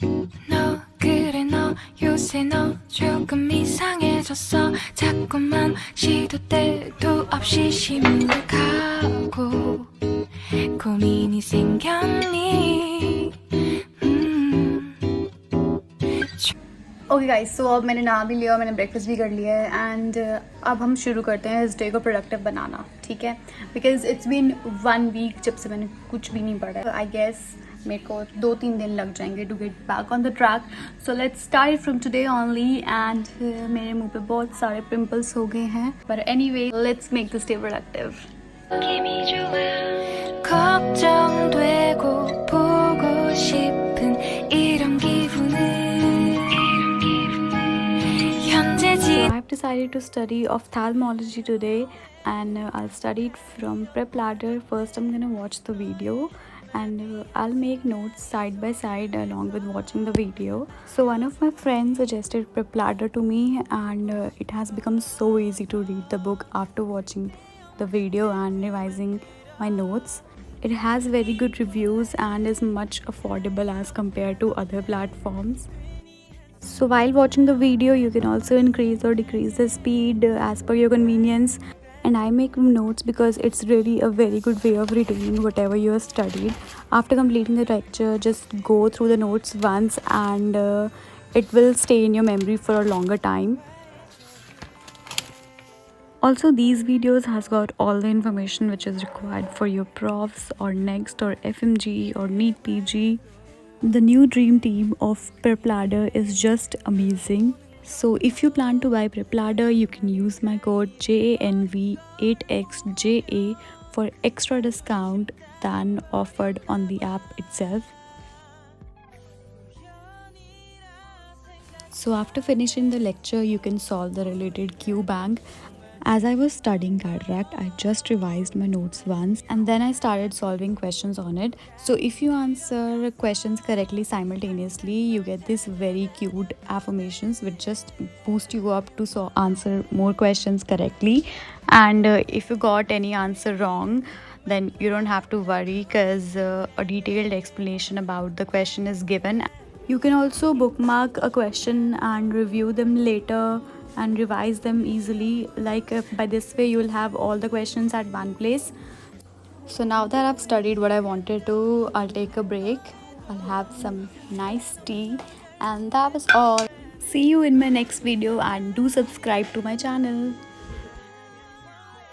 너 그래 너 요새 너 조금 이상해졌어 자꾸만 시도 때도 없이 시무룩하고 고민이 생겼니 okay guys, सो अब मैंने नहा भी लिया, मैंने ब्रेकफास्ट भी कर लिया है एंड अब हम शुरू करते हैं इस डे को प्रोडक्टिव बनाना, ठीक है। बिकॉज इट्स बीन 1 वीक जब से मैंने कुछ भी नहीं पढ़ा है। आई गेस मेरे को 2-3 दिन लग जाएंगे to get back on the track. So let's start from today only and मेरे मुंह पे बहुत सारे पिंपल्स हो गए हैं, पर anyway let's make this day productive. 걱정되고 보고 싶은 이런 기분을 So I've decided to study ophthalmology today and I'll study it from Prepladder. First I'm gonna watch the video and I'll make notes side by side along with watching the video. So one of my friends suggested Prepladder to me and it has become so easy to read the book after watching the video and revising my notes. It has very good reviews and is much affordable as compared to other platforms. So while watching the video you can also increase or decrease the speed as per your convenience, and I make notes because it's really a very good way of retaining whatever you have studied. After completing the lecture, just go through the notes once and it will stay in your memory for a longer time. Also, these videos has got all the information which is required for your profs or next or FMG or NEET PG. The new dream team of Prepladder is just amazing. So if you plan to buy Prepladder, you can use my code JANV8XJA for extra discount than offered on the app itself. So after finishing the lecture, you can solve the related Q bank. As I was studying cataract, I just revised my notes once and then I started solving questions on it. So if you answer questions correctly simultaneously, you get these very cute affirmations which just boost you up to answer more questions correctly. And if you got any answer wrong, then you don't have to worry because a detailed explanation about the question is given. You can also bookmark a question and review them later and revise them easily. By this way you will have all the questions at one place. So now that I've studied what I wanted to, I'll take a break. I'll have some nice tea and that was all. See you in my next video and do subscribe to my channel.